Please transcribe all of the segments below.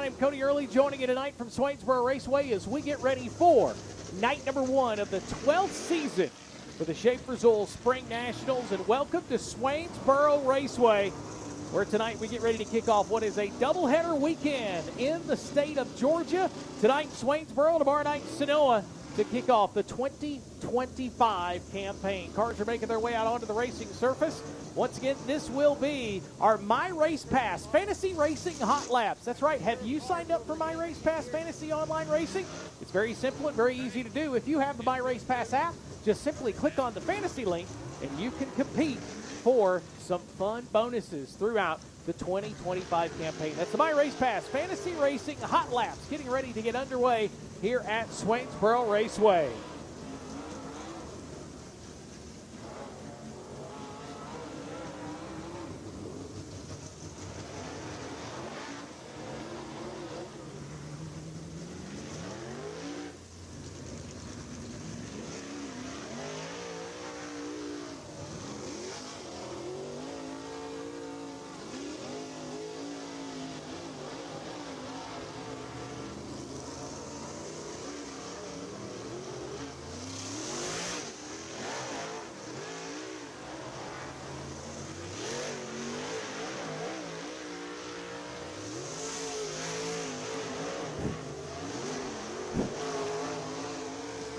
am Cody Early, joining you tonight from Swainsboro Raceway as we get ready for night number 1 of the 12th season for the Schaefer-Zoll Spring Nationals. And welcome to Swainsboro Raceway, where tonight we get ready to kick off what is a doubleheader weekend in the state of Georgia. Tonight in Swainsboro, tomorrow night in Sanoa to kick off the 2025 campaign. Cars are making their way out onto the racing surface. Once again, this will be our My Race Pass Fantasy Racing Hot Laps. That's right. Have you signed up for My Race Pass Fantasy Online Racing? It's very simple and very easy to do. If you have the My Race Pass app, just simply click on the fantasy link and you can compete for some fun bonuses throughout the 2025 campaign. That's the My Race Pass Fantasy Racing Hot Laps getting ready to get underway here at Swainsboro Raceway.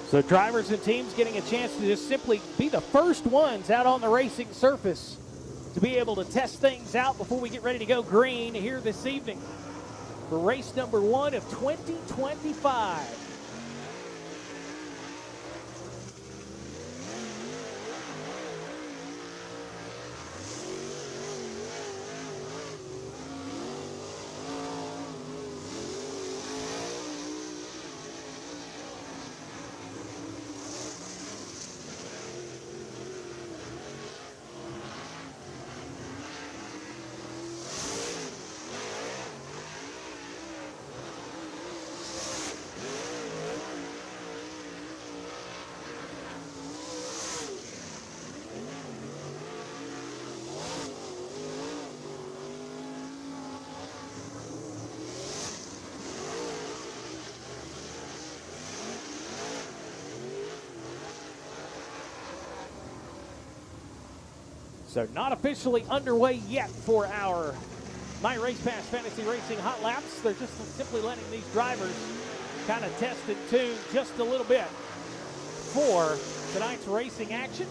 So drivers and teams getting a chance to just simply be the first ones out on the racing surface to be able to test things out before we get ready to go green here this evening for race number 1 of 2025. So not officially underway yet for our My Race Pass Fantasy Racing Hot Laps. They're just simply letting these drivers kind of test and tune just a little bit for tonight's racing action.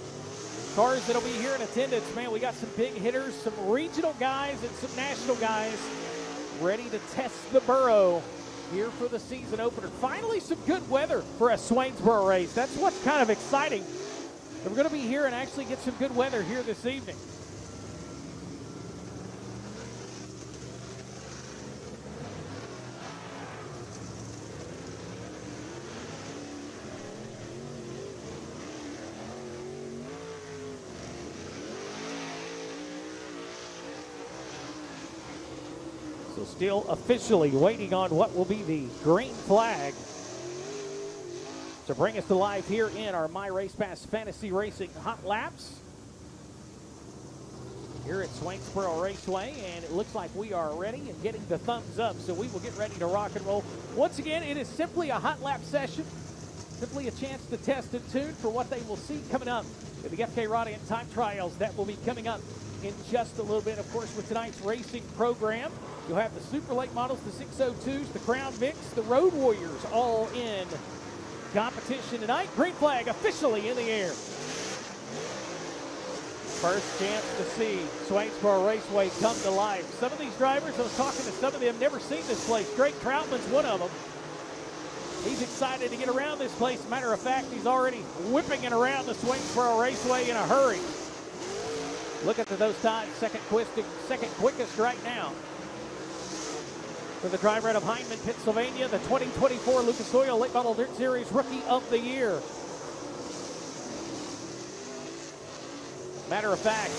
Cars that'll be here in attendance, man, we got some big hitters, some regional guys and some national guys ready to test the burro here for the season opener. Finally, some good weather for a Swainsboro race. That's what's kind of exciting. We're going to be here and actually get some good weather here this evening. So still officially waiting on what will be the green flag to bring us to life here in our My Race Pass Fantasy Racing Hot Laps here at Swainsboro Raceway, and it looks like we are ready and getting the thumbs up, so we will get ready to rock and roll. Once again, it is simply a hot lap session, simply a chance to test and tune for what they will see coming up in the FK Radiant Time Trials. That will be coming up in just a little bit. Of course, with tonight's racing program, you'll have the Super Late models, the 602s, the Crown Vics, the Road Warriors all in competition tonight. Green flag officially in the air. First chance to see Swainsboro Raceway come to life. Some of these drivers, I was talking to some of them, never seen this place. Drake Troutman's one of them. He's excited to get around this place. Matter of fact, he's already whipping it around the Swainsboro Raceway in a hurry. Look at those times, second quickest right now. For the driver out of Hindman, Pennsylvania, the 2024 Lucas Oil Late Model Dirt Series Rookie of the Year. Matter of fact,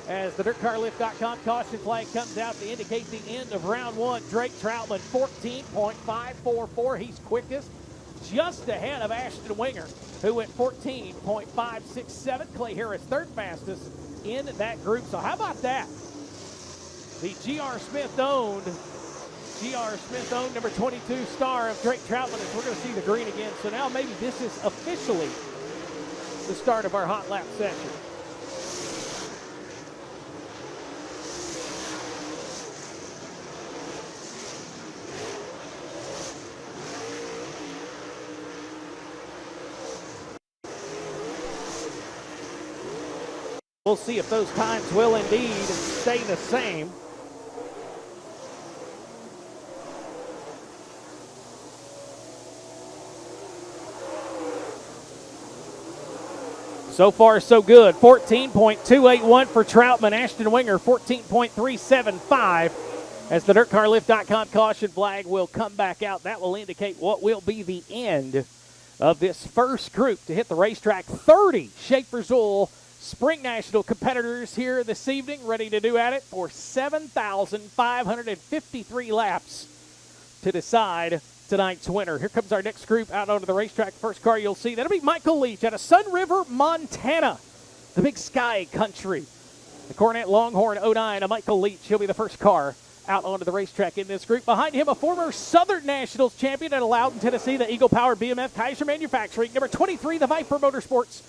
as the DirtCarLift.com caution flag comes out to indicate the end of round 1, Drake Troutman, 14.544. He's quickest, just ahead of Ashton Winger, who went 14.567. Clay Harris, third fastest in that group. So how about that? The G.R. Smith-owned G.R. Smith owned number 22 star of Drake Troutman, as we're going to see the green again. So now maybe this is officially the start of our hot lap session. We'll see if those times will indeed stay the same. So far, so good. 14.281 for Troutman. Ashton Winger, 14.375. As the DirtCarLift.com caution flag will come back out, that will indicate what will be the end of this first group to hit the racetrack. 30 Schaefer Zoll Spring National competitors here this evening, ready to do at it for 7,553 laps to decide tonight's winner. Here comes our next group out onto the racetrack. First car you'll see, that'll be Michael Leach out of Sun River, Montana, the Big Sky Country. The Cornet Longhorn 09 of Michael Leach. He'll be the first car out onto the racetrack in this group. Behind him, a former Southern Nationals champion at Loudon, Tennessee, the Eagle Power BMF Kaiser Manufacturing. Number 23, the Viper Motorsports.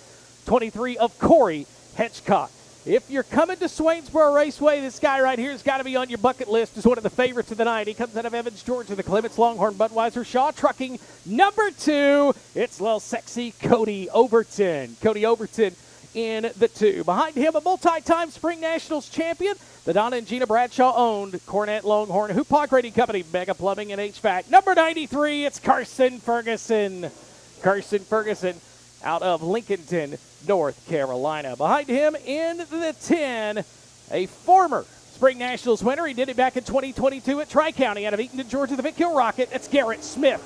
23 of Corey Hedgecock. If you're coming to Swainsboro Raceway, this guy right here has got to be on your bucket list as one of the favorites of the night. He comes out of Evans, Georgia, the Clements Longhorn Budweiser Shaw Trucking. Number 2, it's little sexy Cody Overton. Cody Overton in the 2. Behind him, a multi-time Spring Nationals champion, the Donna and Gina Bradshaw-owned Cornet Longhorn Hoopaw Grading Company, Mega Plumbing and HVAC. Number 93, it's Carson Ferguson. Carson Ferguson out of Lincolnton, North Carolina. Behind him in the 10, a former Spring Nationals winner. He did it back in 2022 at Tri-County out of Eatonton, Georgia, the Vic Hill Rocket. That's Garrett Smith.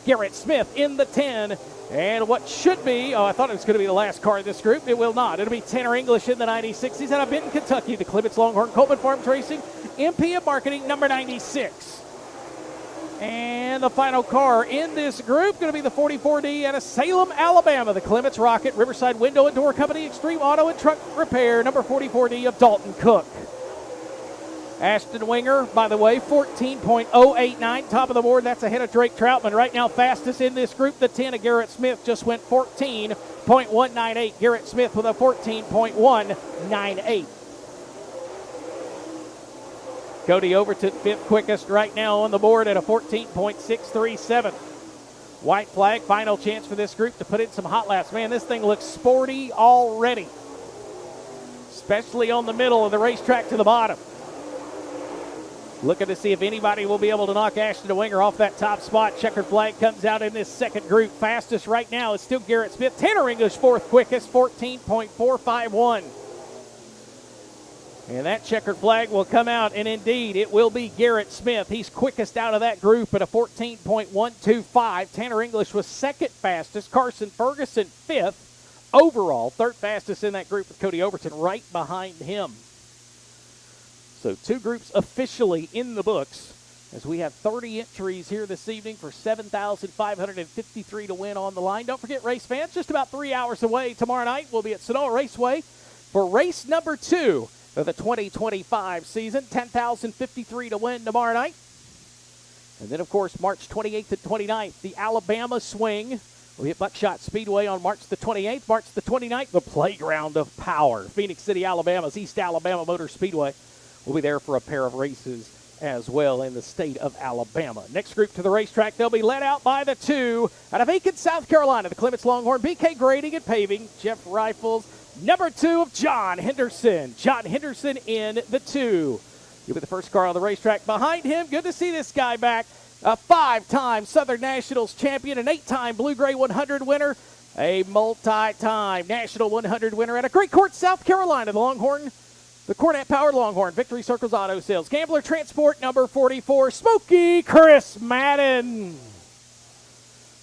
Garrett Smith in the 10. And what should be, I thought it was going to be the last car in this group. It will not. It'll be Tanner English in the 96. He's out of Benton, Kentucky, the Clements Longhorn Coleman Farms Racing, MP of Marketing, number 96. And the final car in this group going to be the 44D out of Salem, Alabama, the Clements Rocket Riverside Window and Door Company, Extreme Auto and Truck Repair, number 44D of Dalton Cook. Ashton Winger, by the way, 14.089, top of the board. That's ahead of Drake Troutman. Right now, fastest in this group, the 10 of Garrett Smith just went 14.198. Garrett Smith with a 14.198. Cody Overton, 5th quickest right now on the board at a 14.637. White flag, final chance for this group to put in some hot laps. Man, this thing looks sporty already, especially on the middle of the racetrack to the bottom. Looking to see if anybody will be able to knock Ashton Winger off that top spot. Checkered flag comes out in this second group. Fastest right now is still Garrett Smith. Tanner English, 4th quickest, 14.451. And that checkered flag will come out, and indeed, it will be Garrett Smith. He's quickest out of that group at a 14.125. Tanner English was 2nd fastest. Carson Ferguson, 5th overall. 3rd fastest in that group with Cody Overton right behind him. So 2 groups officially in the books as we have 30 entries here this evening for 7,553 to win on the line. Don't forget, race fans, just about 3 hours away tomorrow night, we'll be at Sonoma Raceway for race number 2 of the 2025 season. 10,053 to win tomorrow night. And then, of course, March 28th and 29th, the Alabama Swing. We'll hit Buckshot Speedway on March the 28th. March the 29th, the Playground of Power. Phoenix City, Alabama's East Alabama Motor Speedway. We'll be there for a pair of races as well in the state of Alabama. Next group to the racetrack, they'll be led out by the 2 out of Aiken, South Carolina, the Clements Longhorn BK Grading and Paving, Jeff Rifles. Number 2 of John Henderson. John Henderson in the 2. He'll be the first car on the racetrack. Behind him, good to see this guy back. A 5-time Southern Nationals champion, an 8-time Blue Gray 100 winner, a multi-time National 100 winner at a Great Court, South Carolina, the Longhorn, the Cornet Powered Longhorn, Victory Circles Auto Sales. Gambler Transport, number 44, Smokey Chris Madden.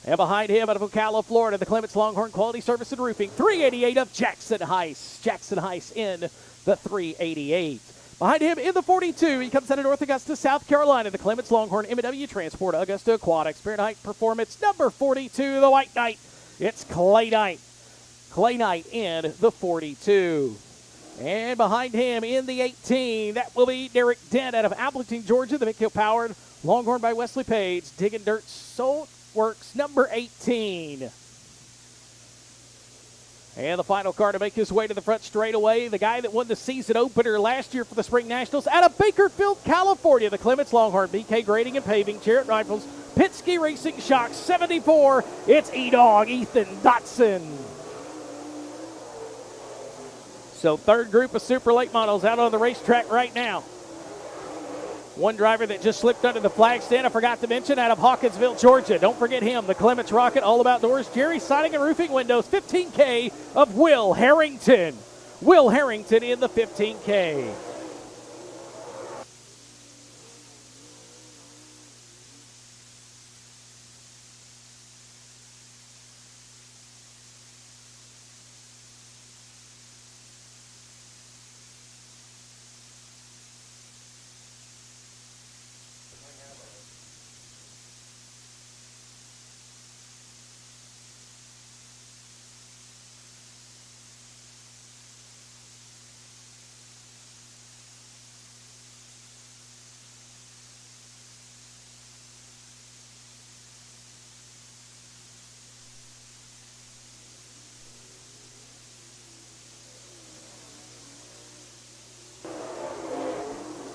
And behind him, out of Ocala, Florida, the Clements Longhorn Quality Service and Roofing, 388 of Jackson Heiss. Jackson Heiss in the 388. Behind him in the 42, he comes out of North Augusta, South Carolina, the Clements Longhorn M&W Transport Augusta Aquatics, Fahrenheit Performance, number 42, the White Knight. It's Clay Knight. Clay Knight in the 42. And behind him in the 18, that will be Derek Dent out of Appleton, Georgia, the Vic Hill Powered Longhorn by Wesley Page, digging dirt, Salt Works, number 18. And the final car to make his way to the front straightaway, the guy that won the season opener last year for the Spring Nationals out of Bakerfield, California, the Clements Longhorn, BK Grading and Paving, Chariot Rifles, Penske Racing Shocks, 74. It's E-Dog Ethan Dotson. So third group of super late models out on the racetrack right now. One driver that just slipped under the flag stand, I forgot to mention, out of Hawkinsville, Georgia. Don't forget him, the Clements Rocket, all about doors. Jerry Siding and Roofing Windows, 15K of Will Harrington. Will Harrington in the 15K.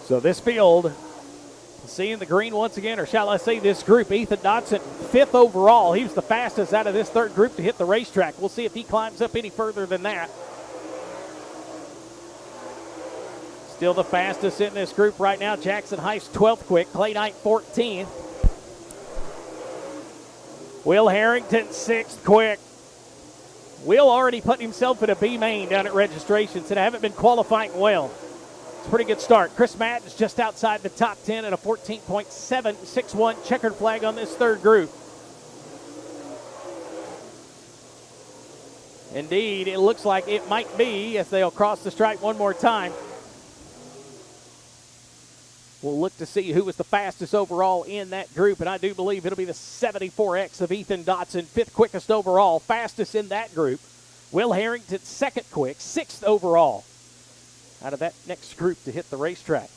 So this field, seeing the green once again, or shall I say this group, Ethan Dotson, 5th overall. He was the fastest out of this third group to hit the racetrack. We'll see if he climbs up any further than that. Still the fastest in this group right now. Jackson Heist, 12th quick. Clay Knight, 14th. Will Harrington, 6th quick. Will already put himself in a B main down at registrations and haven't been qualifying well. Pretty good start. Chris Madden's just outside the top 10 at a 14.761 checkered flag on this third group. Indeed, it looks like it might be as they'll cross the stripe one more time. We'll look to see who was the fastest overall in that group, and I do believe it'll be the 74X of Ethan Dotson, 5th quickest overall, fastest in that group. Will Harrington, 2nd quick, 6th overall out of that next group to hit the racetrack.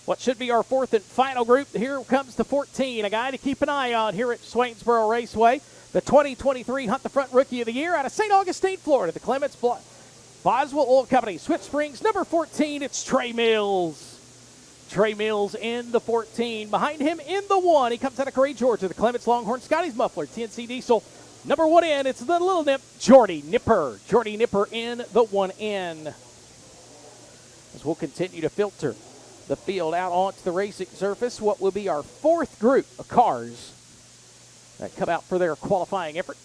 What should be our 4th and final group, here comes the 14, a guy to keep an eye on here at Swainsboro Raceway, the 2023 Hunt the Front Rookie of the Year out of St. Augustine, Florida, the Clements Boswell Oil Company, Swift Springs, number 14, it's Trey Mills. Trey Mills in the 14. Behind him in the 1, he comes out of Corey, Georgia, the Clements Longhorn, Scotty's Muffler, TNC Diesel, number 1 in, it's the little nip, Jordy Nipper. Jordy Nipper in the 1 in. As we'll continue to filter the field out onto the racing surface, what will be our 4th group of cars that come out for their qualifying effort.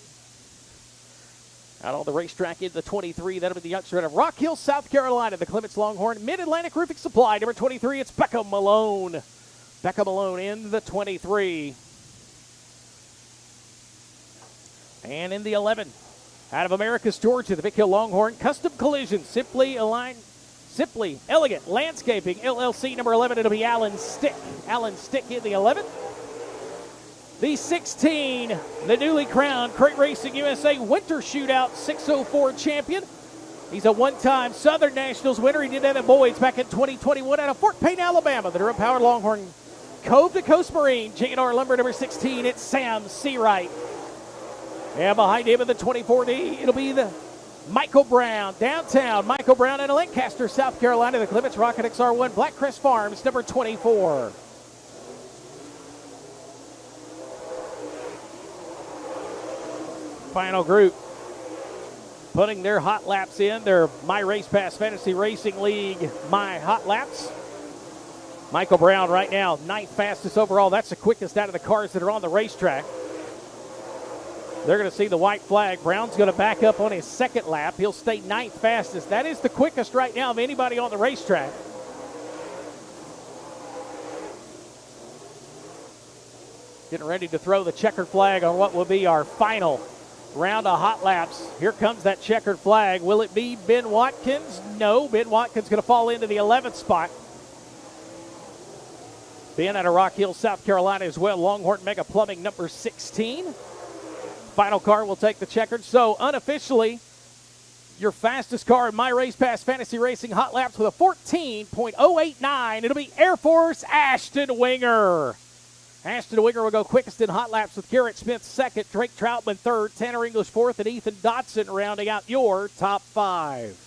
Out on the racetrack in the 23, that'll be the youngster out of Rock Hill, South Carolina, the Clements Longhorn, Mid-Atlantic Roofing Supply, number 23, it's Becca Malone. Becca Malone in the 23. And in the 11, out of Americus, Georgia, the Vic Hill Longhorn, Custom Collision, Simply Elegant Landscaping, LLC, number 11, it'll be Alan Stick. Alan Stick in the 11. The 16, the newly crowned Crate Racing USA Winter Shootout 604 champion. He's a one-time Southern Nationals winner. He did that at Boyd's back in 2021 out of Fort Payne, Alabama. The Durham-powered Longhorn Cove to Coast Marine, J&R Lumber, number 16, it's Sam Seawright. And behind him in the 24D, it'll be the Michael Brown, downtown. Michael Brown in Lancaster, South Carolina, the Clements Rocket XR1, Black Crest Farms, number 24. Final group putting their hot laps in, their My Race Pass Fantasy Racing League My Hot Laps. Michael Brown right now, 9th fastest overall. That's the quickest out of the cars that are on the racetrack. They're going to see the white flag. Brown's going to back up on his 2nd lap. He'll stay 9th fastest. That is the quickest right now of anybody on the racetrack. Getting ready to throw the checkered flag on what will be our final round of hot laps. Here comes that checkered flag. Will it be Ben Watkins? No, Ben Watkins going to fall into the 11th spot. Ben out of Rock Hill, South Carolina as well. Longhorn Mega Plumbing, number 16. Final car will take the checkered. So unofficially, your fastest car in My Race Pass Fantasy Racing Hot Laps with a 14.089. It'll be Air Force Ashton Winger. Ashton Winger will go quickest in hot laps with Garrett Smith second, Drake Troutman third, Tanner English fourth, and Ethan Dotson rounding out your top 5.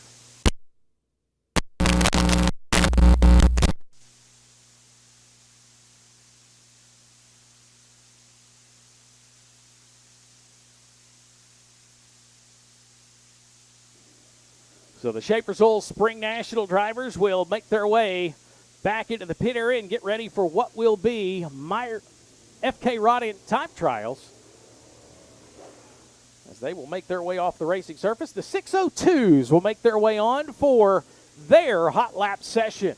So the Schaefer Zoll Spring National drivers will make their way back into the pit area and get ready for what will be Meyer FK Rodiant time trials, as they will make their way off the racing surface. The 602s will make their way on for their hot lap session.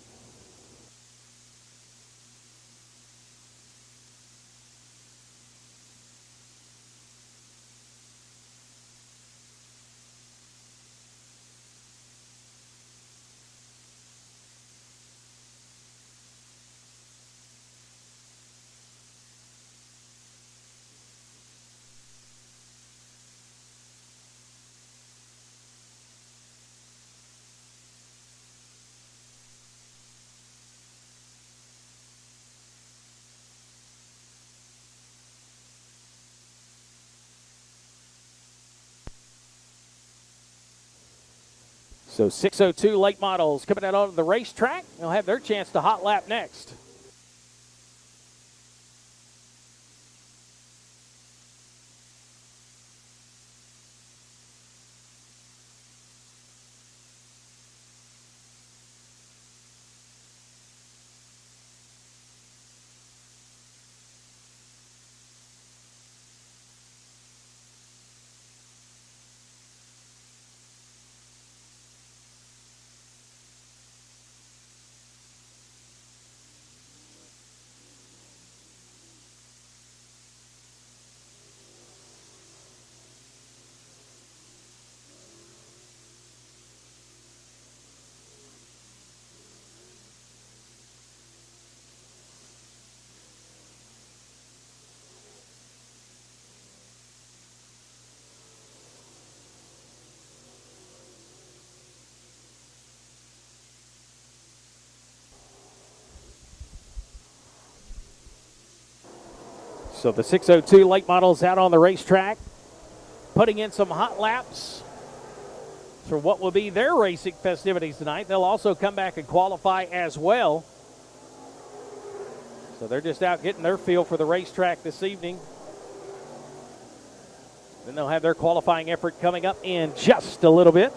So 602 late models coming out onto the racetrack. They'll have their chance to hot lap next. So the 602 late models out on the racetrack, putting in some hot laps for what will be their racing festivities tonight. They'll also come back and qualify as well. So they're just out getting their feel for the racetrack this evening. Then they'll have their qualifying effort coming up in just a little bit.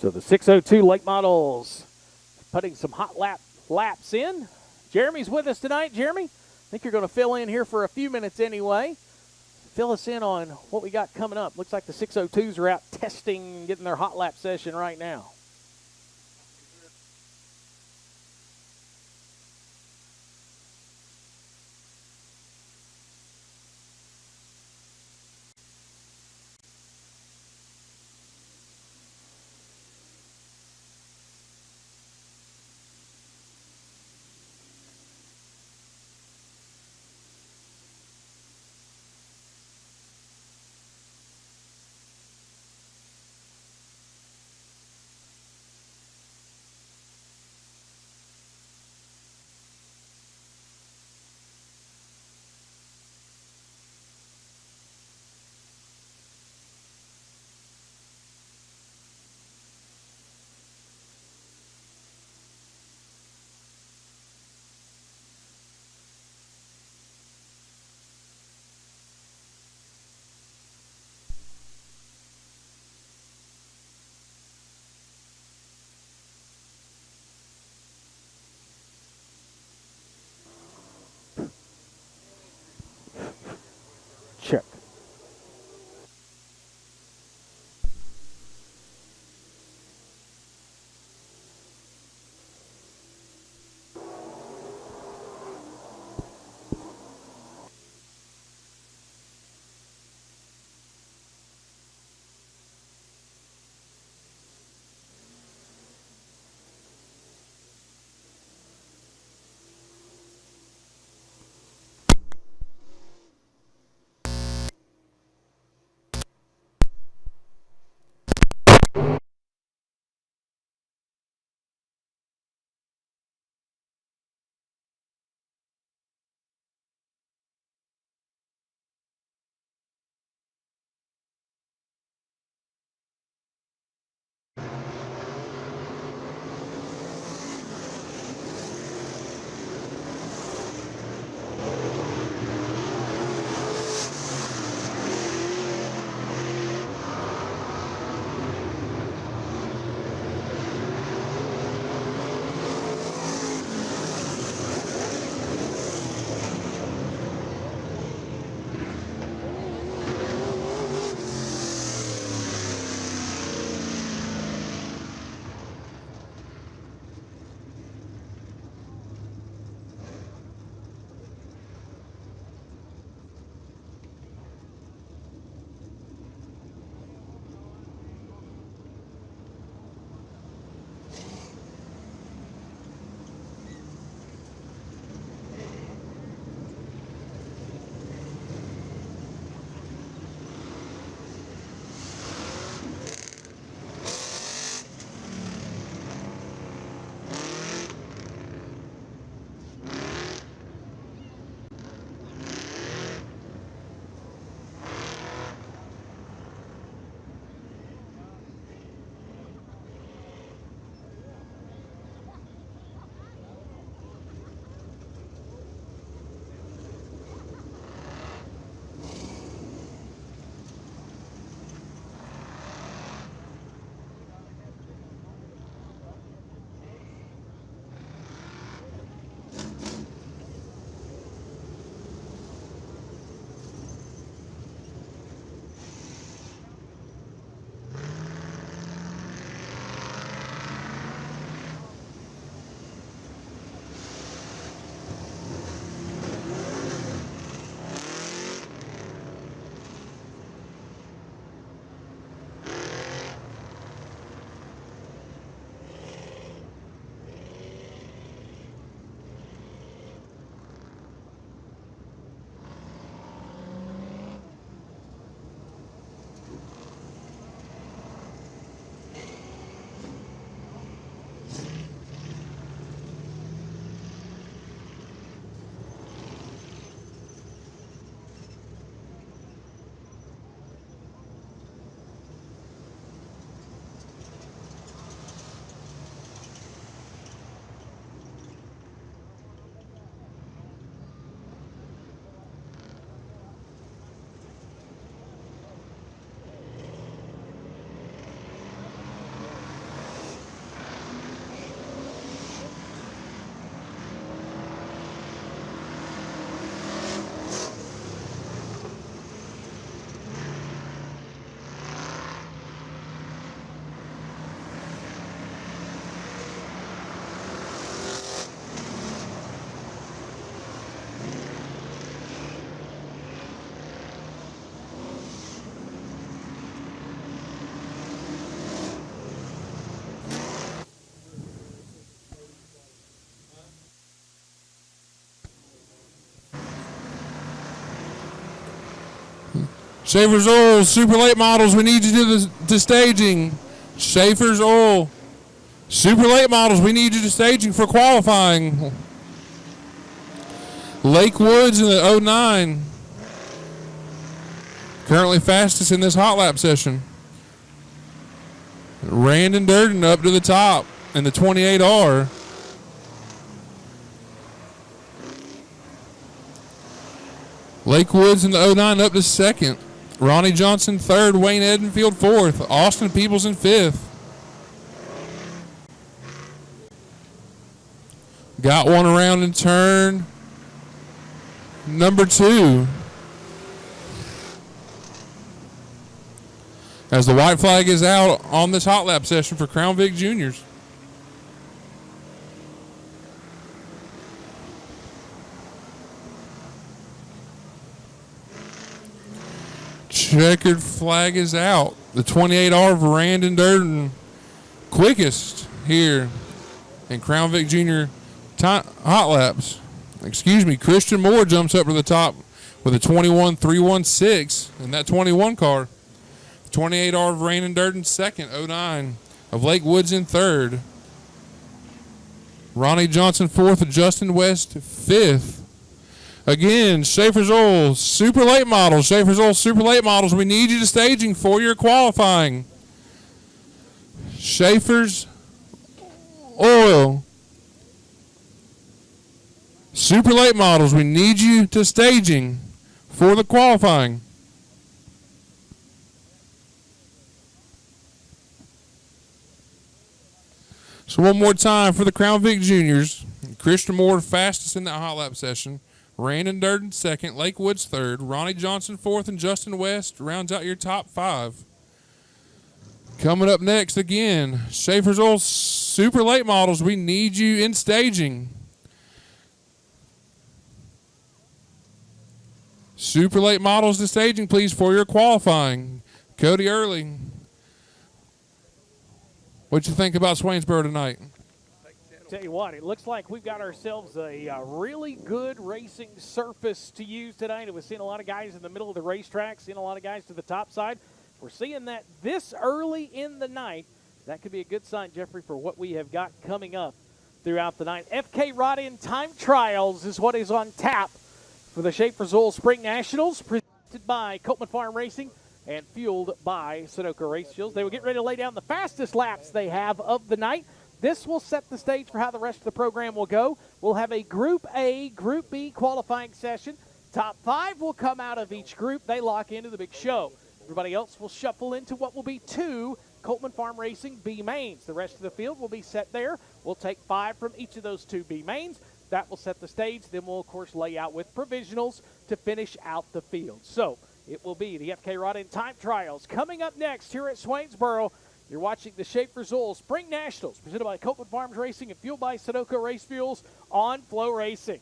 So the 602 late models putting some hot laps in. Jeremy's with us tonight. Jeremy, I think you're going to fill in here for a few minutes anyway. Fill us in on what we got coming up. Looks like the 602s are out testing, getting their hot lap session right now. Schaefer's Oil, super late models, we need you to staging. Schaefer's Oil, super late models, we need you to staging for qualifying. Lake Woods in the 09. Currently fastest in this hot lap session. Randon Durden up to the top in the 28R. Lake Woods in the 09 up to second. Ronnie Johnson third. Wayne Edenfield fourth. Austin Peebles in fifth. Got one around in turn number 2. As the white flag is out on this hot lap session for Crown Vic Juniors. Checkered flag is out. The 28R of Randon Durden, quickest here in Crown Vic Junior hot laps. Excuse me, Christian Moore jumps up to the top with a 21.316 in that 21 car. 28R of Randon Durden second. 09 of Lake Woods in third. Ronnie Johnson fourth. Justin West fifth. Again, Schaefer's Oil, super late models. Schaefer's Oil, super late models. We need you to staging for your qualifying. Schaefer's Oil, super late models. We need you to staging for the qualifying. So one more time for the Crown Vic Juniors. Christian Moore fastest in that hot lap session. Randon Durden second. Lake Woods third. Ronnie Johnson fourth. And Justin West rounds out your top 5. Coming up next again, Schaefer's Oil super late models. We need you in staging. Super late models to staging, please, for your qualifying. Cody Early, what you think about Swainsboro tonight? Tell you what, it looks like we've got ourselves a really good racing surface to use tonight. And we're seeing a lot of guys in the middle of the racetrack, seeing a lot of guys to the top side. We're seeing that this early in the night. That could be a good sign, Jeffrey, for what we have got coming up throughout the night. FK Rod-In Time Trials is what is on tap for the Schaefer's Oil Spring Nationals, presented by Copeland Farm Racing and fueled by Sunoco Race Fuels. They will get ready to lay down the fastest laps they have of the night. This will set the stage for how the rest of the program will go. We'll have a Group A, Group B qualifying session. Top 5 will come out of each group. They lock into the big show. Everybody else will shuffle into what will be 2 Copeland Farm Racing B mains. The rest of the field will be set there. We'll take 5 from each of those 2 B mains. That will set the stage. Then we'll, of course, lay out with provisionals to finish out the field. So it will be the FK Rod-In Time Trials. Coming up next here at Swainsboro, you're watching the Schaefer's Oil Spring Nationals, presented by Copeland Farms Racing and fueled by Sunoco Race Fuels on FloRacing.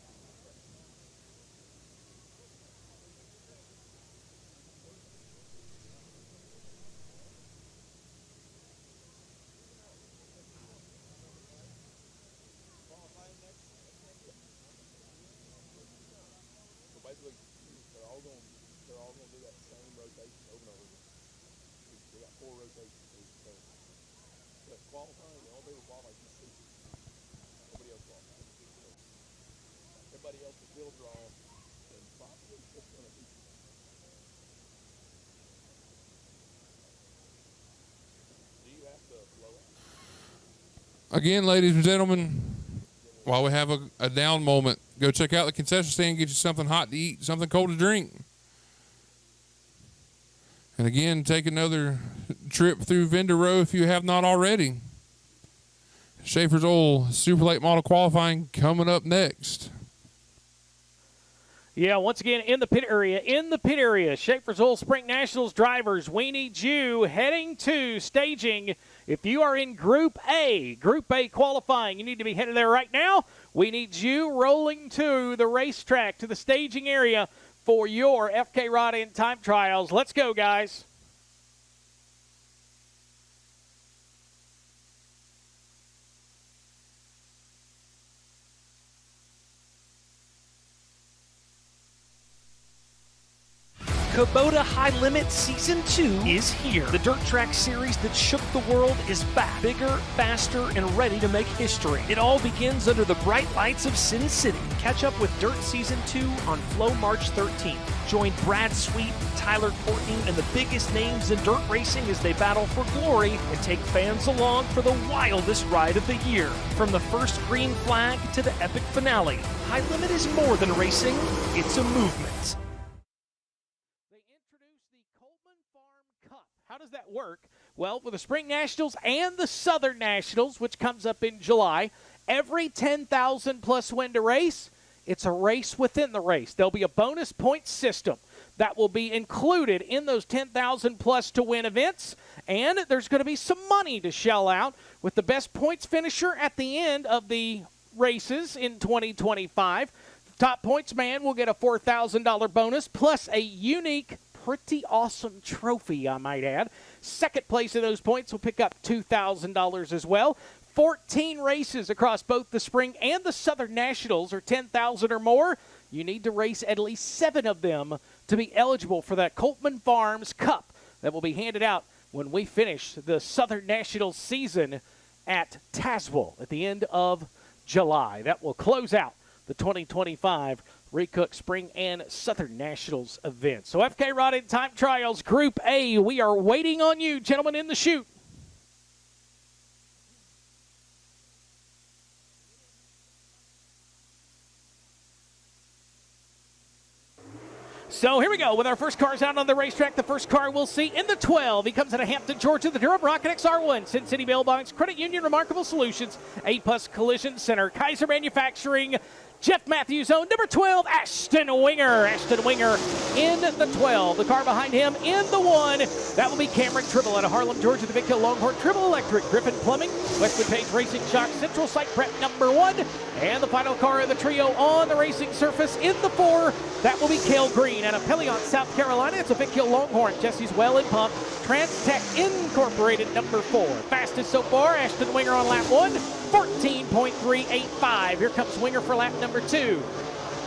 Again, ladies and gentlemen, while we have a down moment, go check out the concession stand, get you something hot to eat, something cold to drink. And again, take another trip through Vendor Row if you have not already. Schaefer's Oil Super Late Model Qualifying coming up next. Yeah, once again, in the pit area, Schaefer's Oil Spring Nationals drivers, we need you heading to staging. If you are in Group A qualifying, you need to be headed there right now. We need you rolling to the racetrack, to the staging area for your FK Rod-In Time Trials. Let's go, guys. Kubota High Limit Season 2 is here. The dirt track series that shook the world is back. Bigger, faster, and ready to make history. It all begins under the bright lights of Sin City. Catch up with Dirt Season 2 on Flow March 13th. Join Brad Sweet, Tyler Courtney, and the biggest names in dirt racing as they battle for glory and take fans along for the wildest ride of the year. From the first green flag to the epic finale, High Limit is more than racing, it's a movement. They introduced the Coleman Farm Cup. How does that work? Well, for the Spring Nationals and the Southern Nationals, which comes up in July, every 10,000 plus win to race, it's a race within the race. There'll be a bonus point system that will be included in those 10,000 plus to win events, and there's going to be some money to shell out with the best points finisher at the end of the races in 2025. Top points man will get a $4,000 bonus plus a unique, pretty awesome trophy, I might add. Second place of those points will pick up $2,000 as well. 14 races across both the Spring and the Southern Nationals are 10,000 or more. You need to race at least 7 of them to be eligible for that Coleman Farms Cup that will be handed out when we finish the Southern Nationals season at Tazewell at the end of July. That will close out the 2025 Recook Spring and Southern Nationals event. So FK Rod in Time Trials Group A, we are waiting on you, gentlemen, in the chute. So here we go with our first cars out on the racetrack. The first car we'll see in the 12. He comes out of Hampton, Georgia, the Durham Rocket XR1, Sin City Bail Bonds, Credit Union, Remarkable Solutions, A-Plus Collision Center, Kaiser Manufacturing, Jeff Matthews owned. Number 12, Ashton Winger. Ashton Winger in the 12. The car behind him in the 1. That will be Cameron Tribble out of Harlem, Georgia. The Big Hill Longhorn, Tribble Electric, Griffin Plumbing, Westwood Page Racing Shock, Central Site Prep number 1. And the final car of the trio on the racing surface in the 4. That will be Cale Green out of Pelion, South Carolina. It's a Big Hill Longhorn. Jesse's Well and Pump. Transtech Incorporated number 4. Fastest so far, Ashton Winger on lap 1. 14.385. Here comes Winger for lap number 2.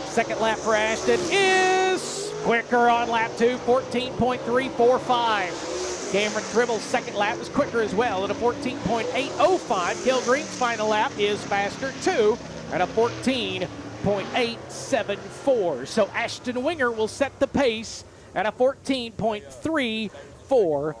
Second lap for Ashton is quicker on lap 2, 14.345. Cameron Tribble's second lap is quicker as well at a 14.805. Cale Green's final lap is faster too at a 14.874. So Ashton Winger will set the pace at a 14.345.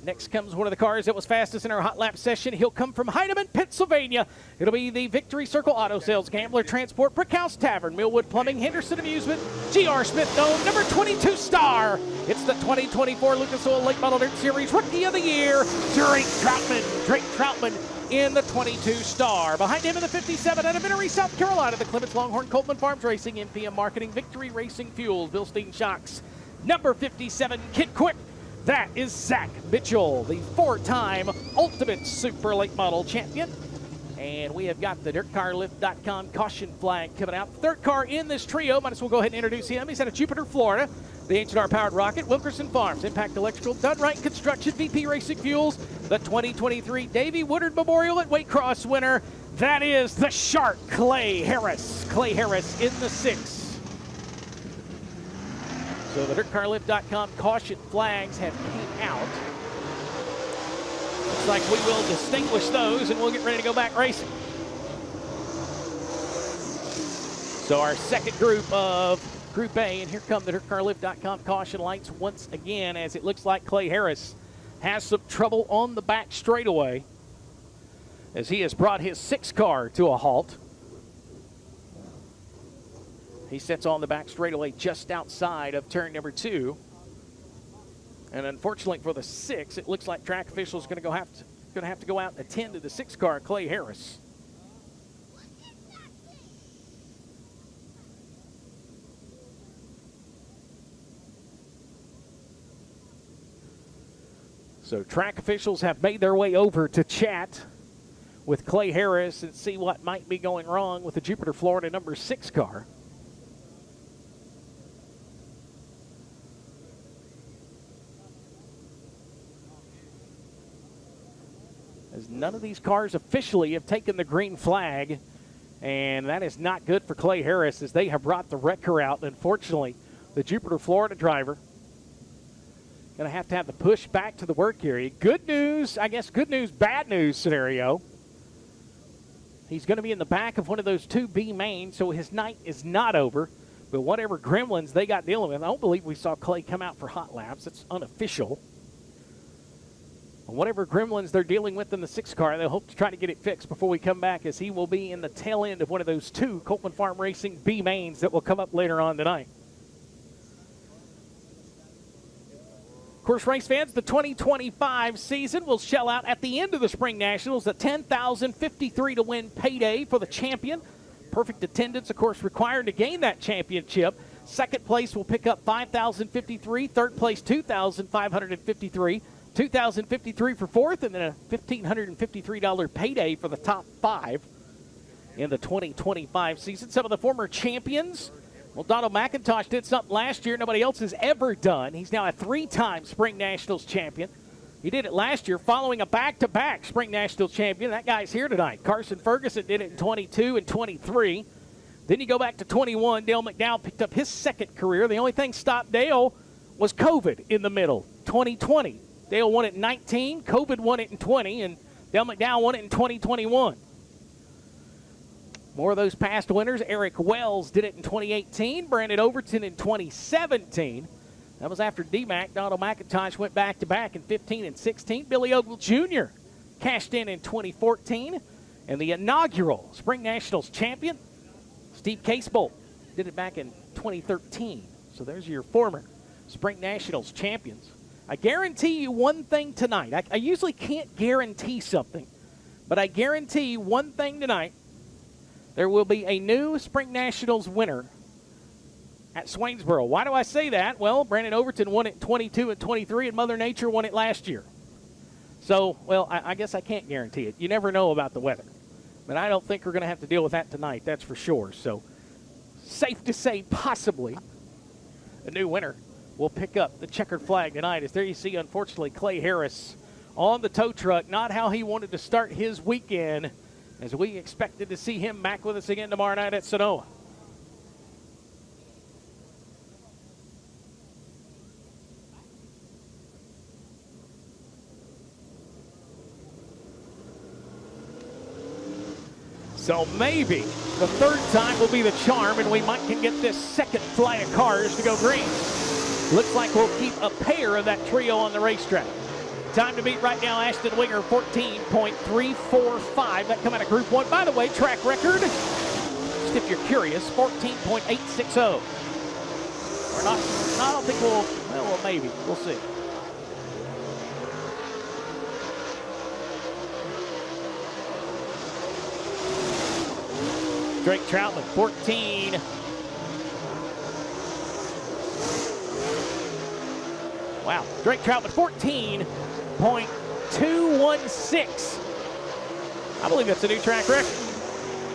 Next comes one of the cars that was fastest in our hot lap session. He'll come from Heinemann, Pennsylvania. It'll be the Victory Circle Auto Sales, Gambler Transport, Brickhouse Tavern, Millwood Plumbing, Henderson Amusement, G.R. Smith Dome, number 22 Star. It's the 2024 Lucas Oil Late Model Dirt Series Rookie of the Year, Drake Troutman in the 22 Star. Behind him in the 57 out of Monterey, South Carolina, the Clements Longhorn Coleman Farms Racing, MPM Marketing, Victory Racing Fuels, Bilstein Shocks. Number 57, Kid Quick. That is Zach Mitchell, the 4-time Ultimate Super Late Model Champion. And we have got the DirtCarLift.com caution flag coming out. Third car in this trio, might as well go ahead and introduce him. He's out of Jupiter, Florida. The H&R Powered Rocket, Wilkerson Farms, Impact Electrical, Done Right Construction, VP Racing Fuels, the 2023 Davey Woodard Memorial at Waycross winner. That is the Shark, Clay Harris. Clay Harris in the 6. So the DirtCarLift.com caution flags have came out. Looks like we will distinguish those and we'll get ready to go back racing. So our second group of Group A, and here come the DirtCarLift.com caution lights once again, as it looks like Clay Harris has some trouble on the back straightaway as he has brought his 6 car to a halt. He sits on the back straightaway just outside of turn number 2. And unfortunately for the 6, it looks like track officials going to have to go out and attend to the 6 car, Clay Harris. So track officials have made their way over to chat with Clay Harris and see what might be going wrong with the Jupiter, Florida number 6 car. As none of these cars officially have taken the green flag, and that is not good for Clay Harris as they have brought the wrecker out. Unfortunately, the Jupiter, Florida driver Going to have the push back to the work area. Good news, I guess good news, bad news scenario. He's going to be in the back of one of those two B mains, so his night is not over. But whatever gremlins they got dealing with, I don't believe we saw Clay come out for hot laps. It's unofficial. Whatever gremlins they're dealing with in the 6 car, they'll hope to try to get it fixed before we come back, as he will be in the tail end of one of those two Copeland Farm Racing B mains that will come up later on tonight. Of course, race fans, the 2025 season will shell out at the end of the Spring Nationals a $10,053 to win payday for the champion. Perfect attendance, of course, required to gain that championship. Second place will pick up $5,053. Third place, $2,553. $2,053 for fourth, and then a $1,553 payday for the top 5 in the 2025 season. Some of the former champions. Well, Donald McIntosh did something last year nobody else has ever done. He's now a 3-time Spring Nationals champion. He did it last year following a back-to-back Spring Nationals champion. That guy's here tonight. Carson Ferguson did it in 22 and 23. Then you go back to 21. Dale McDowell picked up his second career. The only thing stopped Dale was COVID in the middle, 2020. Dale won it in 19, COVID won it in 20, and Dale McDowell won it in 2021. More of those past winners. Eric Wells did it in 2018, Brandon Overton in 2017. That was after D-Mac. Donald McIntosh went back-to-back in 15 and 16. Billy Ogle Jr. cashed in 2014. And the inaugural Spring Nationals champion, Steve Casebolt, did it back in 2013. So there's your former Spring Nationals champions. I guarantee you one thing tonight. I usually can't guarantee something, but I guarantee one thing tonight. There will be a new Spring Nationals winner at Swainsboro. Why do I say that? Well, Brandon Overton won it in 22 and 23, and Mother Nature won it last year. So, well, I guess I can't guarantee it. You never know about the weather. But I don't think we're going to have to deal with that tonight, that's for sure. So, safe to say, possibly, a new winner will pick up the checkered flag tonight. As there you see, unfortunately, Clay Harris on the tow truck. Not how he wanted to start his weekend, as we expected to see him back with us again tomorrow night at Sonoma. So maybe the third time will be the charm, and we might can get this second flight of cars to go green. Looks like we'll keep a pair of that trio on the racetrack. Time to beat right now, Ashton Winger, 14.345. That come out of Group 1. By the way, track record, just if you're curious, 14.860. Or not, I don't think well, maybe. We'll see. Drake Troutman, 14. Wow, Drake Troutman, 14.216. I believe that's a new track record.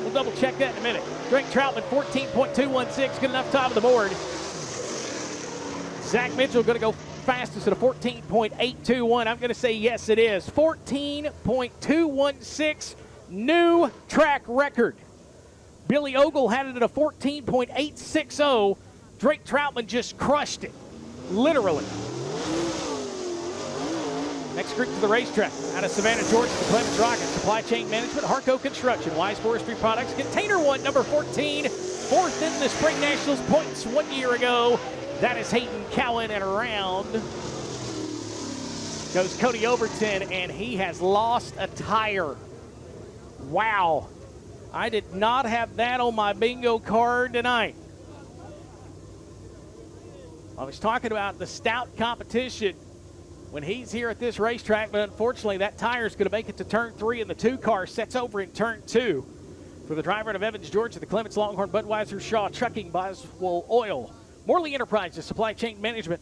We'll double check that in a minute. Drake Troutman, 14.216, good enough top of the board. Zach Mitchell going to go fastest at a 14.821. I'm going to say yes, it is. 14.216, new track record. Billy Ogle had it at a 14.860. Drake Troutman just crushed it, literally. Next group to the racetrack. Out of Savannah, Georgia, the Clemens Rockets, Supply Chain Management, Harco Construction, Wise Forestry Products, Container 1, number 14, fourth in the Spring Nationals points 1 year ago. That is Hayden Cowan, and around goes Cody Overton, and he has lost a tire. Wow. I did not have that on my bingo card tonight. I was talking about the stout competition when he's here at this racetrack, but unfortunately that tire is going to make it to turn 3, and the 2 car sets over in turn 2. For the driver out of Evans, Georgia, the Clements, Longhorn, Budweiser, Shaw, Trucking, Boswell Oil, Morley Enterprises, Supply Chain Management.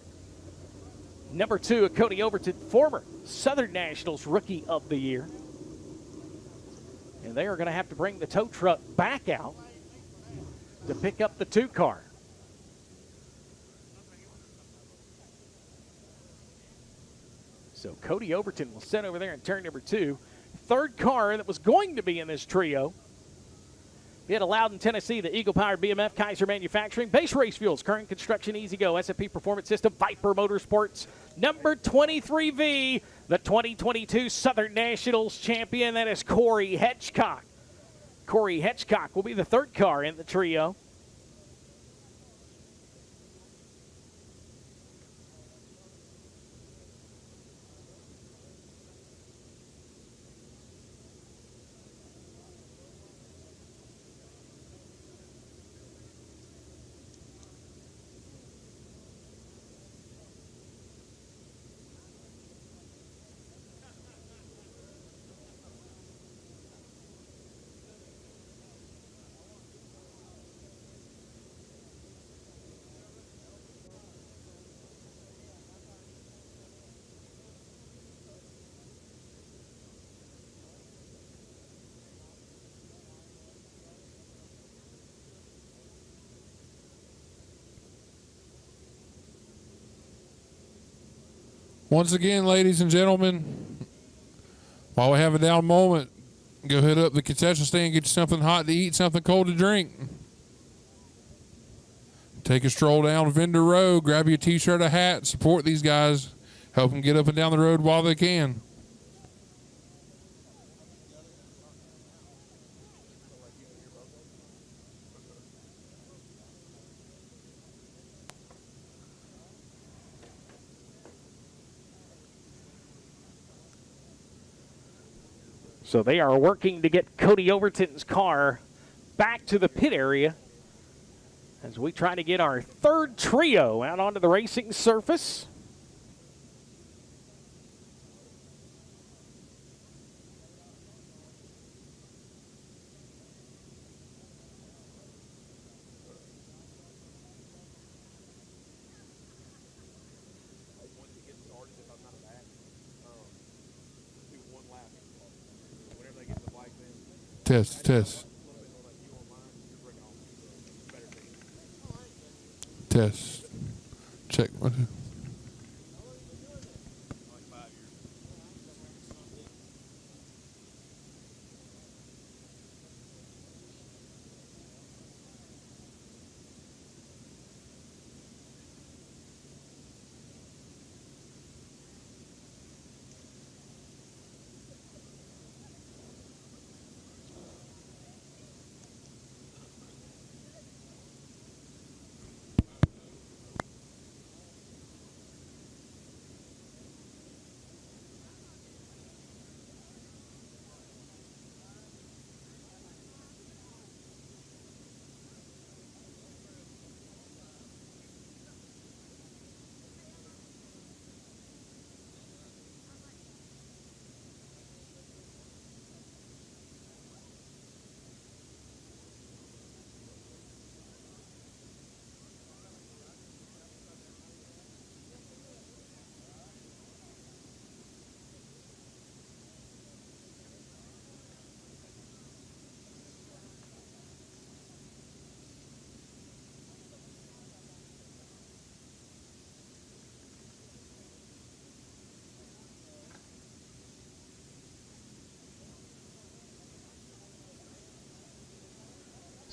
Number 2, Cody Overton, former Southern Nationals Rookie of the Year. And they are going to have to bring the tow truck back out to pick up the 2 car. So Cody Overton will sit over there in turn number 2. Third car that was going to be in this trio In Loudon, Tennessee, the Eagle-powered BMF, Kaiser Manufacturing, Base Race Fuels, Current Construction, Easy Go, S&P Performance System, Viper Motorsports, number 23V, the 2022 Southern Nationals champion. That is Corey Hitchcock. Corey Hitchcock will be the third car in the trio. Once again, ladies and gentlemen, while we have a down moment, go hit up the concession stand, get you something hot to eat, something cold to drink. Take a stroll down Vendor Road, grab you a t-shirt, a hat, support these guys, help them get up and down the road while they can. So they are working to get Cody Overton's car back to the pit area as we try to get our third trio out onto the racing surface. Test. Test. Check.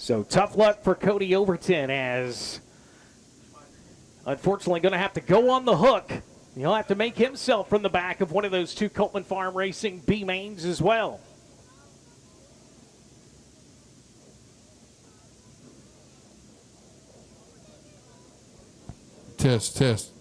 So tough luck for Cody Overton, as unfortunately going to have to go on the hook. He'll have to make himself from the back of one of those two Coltman Farm Racing B-mains as well. Test.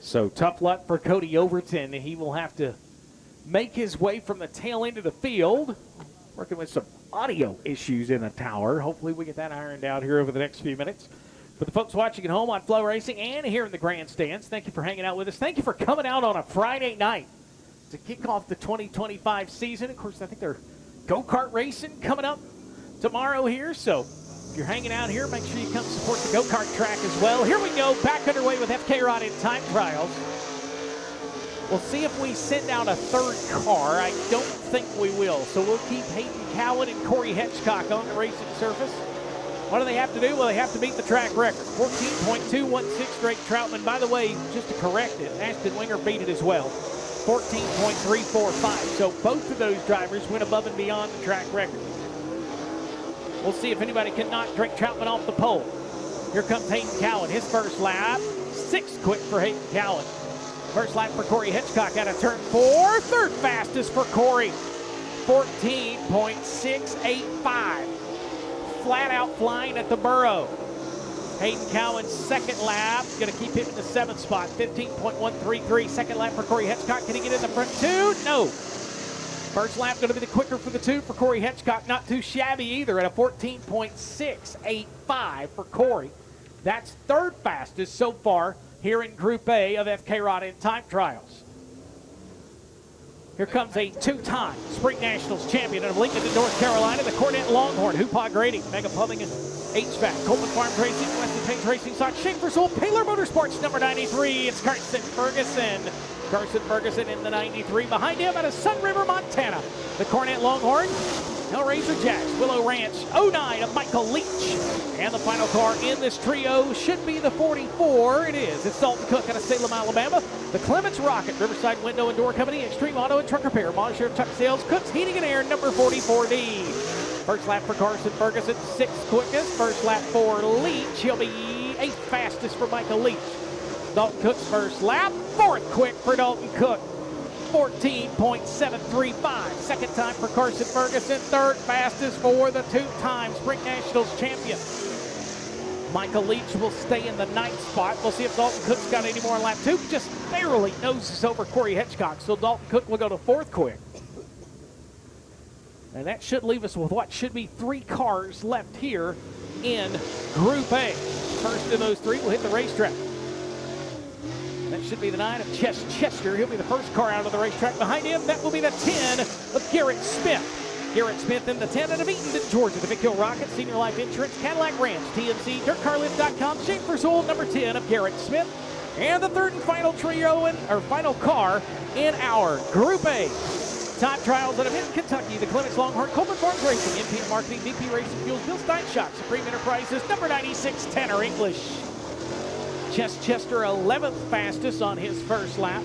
So tough luck for Cody Overton. He will have to make his way from the tail end of the field, working with some audio issues in the tower. Hopefully we get that ironed out here over the next few minutes. For the folks watching at home on FloRacing and here in the grandstands, thank you for hanging out with us. Thank you for coming out on a Friday night to kick off the 2025 season. Of course, I think they're go-kart racing coming up tomorrow here. So if you're hanging out here, make sure you come support the go-kart track as well. Here we go, back underway with FK Rod in time trials. We'll see if we send out a third car. I don't think we will. So we'll keep Hayden Cowan and Corey Hitchcock on the racing surface. What do they have to do? Well, they have to beat the track record. 14.216 Drake Troutman. By the way, just to correct it, Ashton Winger beat it as well. 14.345. So both of those drivers went above and beyond the track record. We'll see if anybody can knock Drake Troutman off the pole. Here comes Hayden Cowan, his first lap. 6 quick for Hayden Cowan. First lap for Corey Hitchcock out of turn 4. Third fastest for Corey. 14.685. Flat out flying at the Burrow. Hayden Cowan's second lap, going to keep him in the 7th spot. 15.133. Second lap for Corey Hitchcock. Can he get in the front 2? No. First lap going to be the quicker for the 2 for Corey Hitchcock. Not too shabby either at a 14.685 for Corey. That's third fastest so far here in Group A of FK Rod in time trials. Here comes a 2-time Spring Nationals champion out of Lincoln, North Carolina, the Cornet Longhorn, Hoopaw Grading, Mega Plumbing and HVAC, Coleman Farms Racing, Weston Page Racing, Sock, Schaefer Soul, Paler Motorsports, number 93. It's Carson Ferguson. Carson Ferguson in the 93. Behind him out of Sun River, Montana, the Cornet Longhorn, Hellraiser Jacks, Willow Ranch, 09 of Michael Leach. And the final car in this trio should be the 44. It is. It's Dalton Cook out of Salem, Alabama. The Clements Rocket, Riverside Window and Door Company, Extreme Auto and Truck Repair, Monshare Truck Sales, Cooks Heating and Air, number 44D. First lap for Carson Ferguson, 6th quickest. First lap for Leach. He'll be 8th fastest for Michael Leach. Dalton Cook's first lap, 4th quick for Dalton Cook. 14.735. Second time for Carson Ferguson. Third fastest for the 2-time Spring Nationals champion. Michael Leach will stay in the 9th spot. We'll see if Dalton Cook's got any more on lap 2. Just barely noses over Corey Hitchcock. So Dalton Cook will go to 4th quick. And that should leave us with what should be 3 cars left here in Group A. First of those 3 will hit the racetrack. That should be the 9 of Chester. He'll be the first car out of the racetrack. Behind him, that will be the 10 of Garrett Smith. Garrett Smith in the 10 out of Eatonton, Georgia. The Big Hill Rocket, Senior Life Insurance, Cadillac Ranch, TMC, DirtCarLift.com, Schaefer Soul, number 10 of Garrett Smith. And the third and final final car in our Group A. Time trials out of Hinton, Kentucky. The Clements Longhorn, Coleman Farms Racing, MP Marketing, VP Racing Fuels, Bill Stein Shop, Supreme Enterprises, number 96, Tanner English. Chester 11th fastest on his first lap.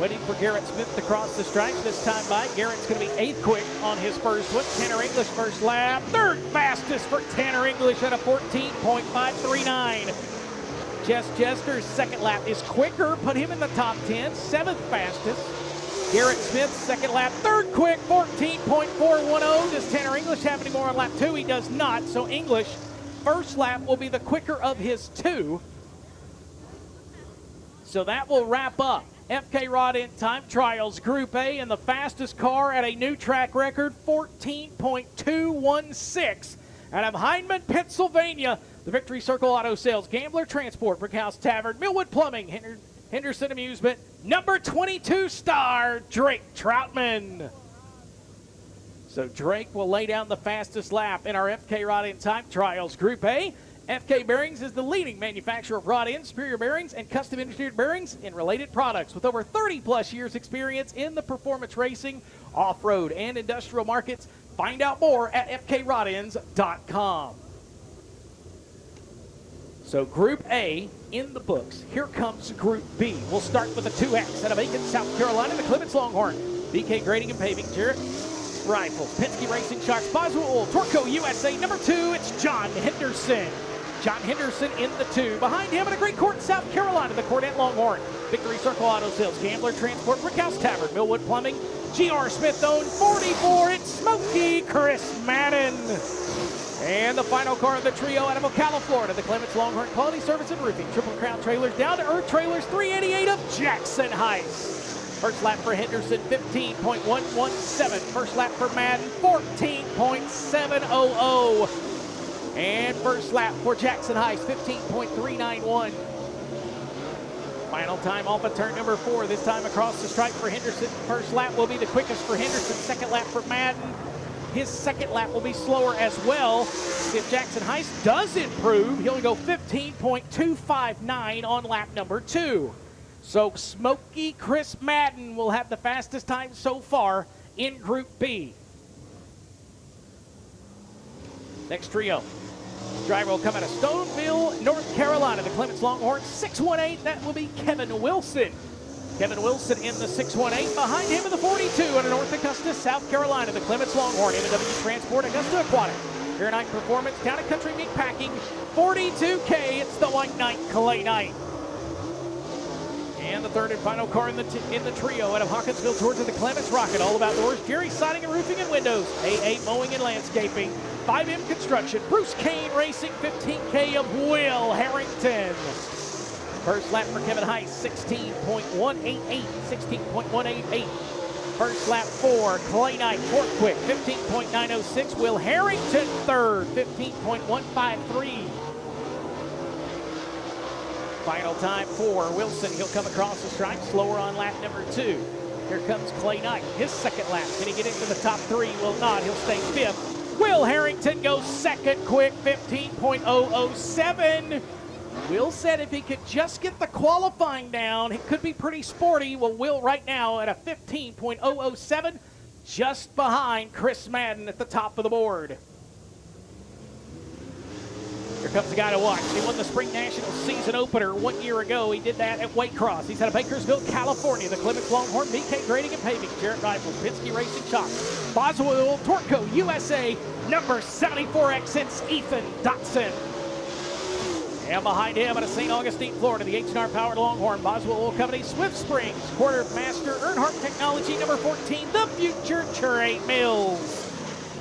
Waiting for Garrett Smith to cross the stripe this time by. Garrett's going to be 8th quick on his first one. Tanner English first lap. Third fastest for Tanner English at a 14.539. Chester's second lap is quicker. Put him in the top 10. 7th fastest. Garrett Smith's second lap. Third quick. 14.410. Does Tanner English have any more on lap 2? He does not. So English first lap will be the quicker of his 2. So that will wrap up FK Rod in time trials Group A, and the fastest car at a new track record, 14.216 out of Hindman, Pennsylvania. The Victory Circle Auto Sales, Gambler Transport, Brickhouse Tavern, Millwood Plumbing, Henderson Amusement, number 22 star, Drake Troutman. So Drake will lay down the fastest lap in our FK Rod in time trials Group A. FK Bearings is the leading manufacturer of rod-ends, superior bearings, and custom engineered bearings in related products. With over 30-plus years experience in the performance racing, off-road, and industrial markets, find out more at fkrodends.com. So Group A in the books. Here comes Group B. We'll start with the 2X out of Aiken, South Carolina, the Clements Longhorn, BK Grading and Paving, Jarrett Rifles, Penske Racing Shocks, Boswell, Torco USA, number 2, it's John Henderson. John Henderson in the 2. Behind him at a great court in South Carolina, the Cornet Longhorn, Victory Circle Auto Sales, Gambler Transport, Brickhouse Tavern, Millwood Plumbing, GR Smith owned 44, it's Smokey Chris Madden. And the final car of the trio out of Ocala, Florida, the Clements Longhorn Quality Service and Roofing, Triple Crown Trailers, Down to Earth Trailers, 388 of Jackson Heights. First lap for Henderson, 15.117. First lap for Madden, 14.700. And first lap for Jackson Heights, 15.391. Final time off of turn number 4. This time across the stripe for Henderson. First lap will be the quickest for Henderson. Second lap for Madden. His second lap will be slower as well. If Jackson Heist does improve, he'll go 15.259 on lap number 2. So Smokey Chris Madden will have the fastest time so far in Group B. Next trio. Driver will come out of Stoneville, North Carolina. The Clements Longhorns 618. That will be Kevin Wilson. Kevin Wilson in the 618. Behind him in the 42 out of North Augusta, South Carolina. The Clements Longhorn, NW Transport, Augusta Aquatic. Air Night Performance, Town and Country Meat Packing, 42K. It's the White Knight, Clay Knight. And the third and final car in the trio out of Hawkinsville, Georgia, the Clements Rocket. All about doors, Jerry Siding and Roofing and Windows, AA Mowing and Landscaping, 5M Construction, Bruce Kane Racing, 15K of Will Harrington. First lap for Kevin Heist, 16.188, 16.188. First lap for Clay Knight, fourth quick, 15.906. Will Harrington, third, 15.153. Final time for Wilson. He'll come across the stripe, slower on lap number 2. Here comes Clay Knight, his second lap. Can he get into the top 3? Will not. He'll stay 5th. Will Harrington goes second quick, 15.007. Will said if he could just get the qualifying down, it could be pretty sporty. Well, Will right now at a 15.007, just behind Chris Madden at the top of the board. Here comes the guy to watch. He won the Spring National season opener 1 year ago. He did that at Waycross. He's out of Bakersville, California. The Clements Longhorn, BK Grading and Paving, Jarrett Rifles, Penske Racing Shocks, Boswell Torco USA, number 74X, it's Ethan Dotson. And behind him out of St. Augustine, Florida, the H&R Powered Longhorn, Boswell Oil Company, Swift Springs, Quartermaster, Earnhardt Technology, number 14, the future Turate Mills.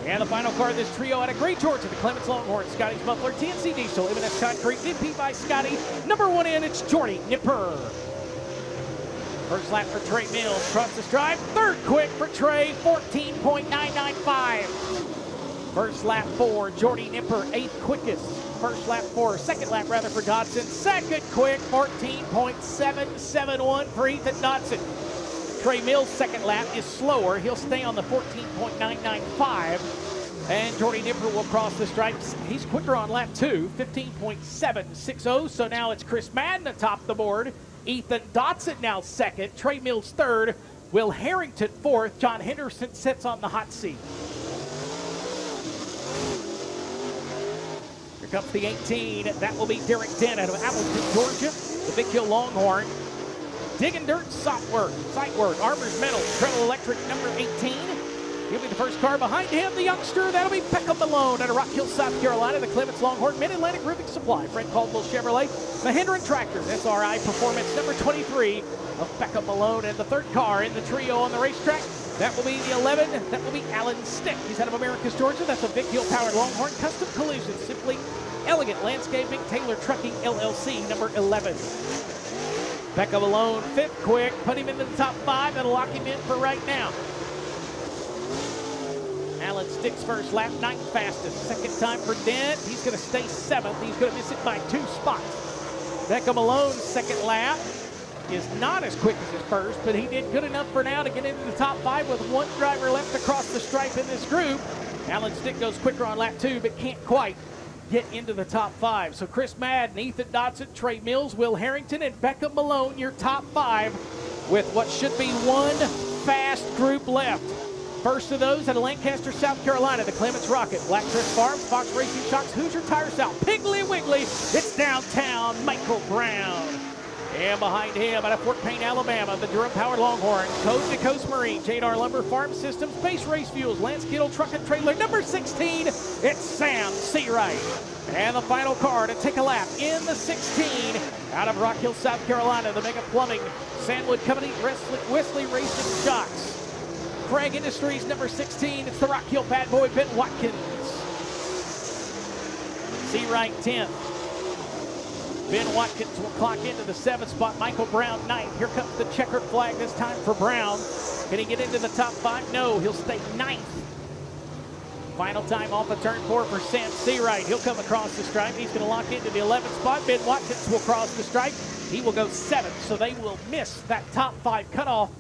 And the final car of this trio out of Gray, Georgia, the Clements Longhorn, Scotty's Muffler, TNC Diesel, M&S Concrete, VP by Scotty. Number 1 in, it's Jordy Nipper. First lap for Trey Mills, across the stripe. Third quick for Trey, 14.995. First lap for Jordy Nipper, 8th quickest. Second lap for Dodson. Second quick, 14.771 for Ethan Dodson. Trey Mills' second lap is slower. He'll stay on the 14.995. And Jordy Nipper will cross the stripes. He's quicker on lap 2, 15.760. So now it's Chris Madden atop the board. Ethan Dotson now second. Trey Mills third. Will Harrington fourth. John Henderson sits on the hot seat. Here comes the 18. That will be Derek Dent out of Appleton, Georgia. The Big Hill Longhorn. Digging Dirt, Site Work, Armor's Metal, Treadle Electric, number 18. He'll be the first car behind him, the youngster. That'll be Peckham Malone out of Rock Hill, South Carolina. The Clements Longhorn, Mid-Atlantic Roofing Supply, Fred Caldwell Chevrolet, Mahindra and Tractor, SRI Performance, number 23 of Peckham Malone. And the third car in the trio on the racetrack, that will be the 11. That will be Alan Stick. He's out of Americus, Georgia. That's a Big Hill Powered Longhorn, Custom Collision, Simply Elegant Landscaping, Taylor Trucking, LLC, number 11. Peckham Malone, 5th quick, put him into the top 5. That'll lock him in for right now. Alan Stick's first lap, 9th fastest. Second time for Dent. He's going to stay 7th. He's going to miss it by 2 spots. Peckham Malone's second lap is not as quick as his first, but he did good enough for now to get into the top 5 with one driver left across the stripe in this group. Alan Stick goes quicker on lap 2, but can't quite get into the top 5. So Chris Madden, Ethan Dotson, Trey Mills, Will Harrington, and Peckham Malone, your top 5 with what should be one fast group left. First of those out of Lancaster, South Carolina, the Clements Rocket, Black Dress Farms, Fox Racing Shocks, Hoosier Tire South, Piggly Wiggly, it's downtown, Michael Brown. And behind him out of Fort Payne, Alabama, the Durham Powered Longhorn, Coast to Coast Marine, J&R Lumber Farm Systems, Base Race Fuels, Lance Kittle Truck and Trailer, number 16, it's Sam Seawright. And the final car to take a lap in the 16 out of Rock Hill, South Carolina, the Mega Plumbing, Sandwood Company, Wesley Racing Shocks, Craig Industries, number 16, it's the Rock Hill Bad Boy, Ben Watkins. Seawright 10th. Ben Watkins will clock into the 7th spot. Michael Brown 9th. Here comes the checkered flag this time for Brown. Can he get into the top 5? No, he'll stay 9th. Final time off of turn 4 for Sam Seawright. He'll come across the stripe. He's going to lock into the 11th spot. Ben Watkins will cross the stripe. He will go 7th, so they will miss that top 5 cutoff.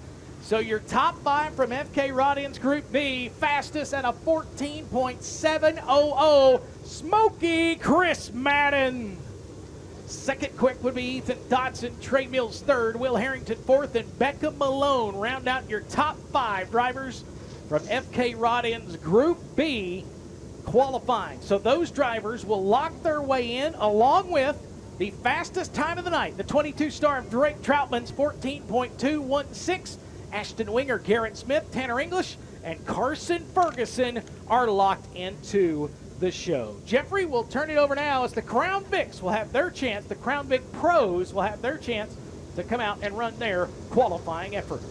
So your top 5 from FK Rodian's Group B, fastest at a 14.700, Smokey Chris Madden. Second quick would be Ethan Dodson, Trey Mills 3rd, Will Harrington 4th, and Becca Malone round out your top 5 drivers from FK Rodian's Group B qualifying. So those drivers will lock their way in along with the fastest time of the night. The 22 star of Drake Troutman's 14.216. Ashton Winger, Garrett Smith, Tanner English, and Carson Ferguson are locked into the show. Jeffrey, will turn it over now as the Crown Vics will have their chance. The Crown Vic Pros will have their chance to come out and run their qualifying effort.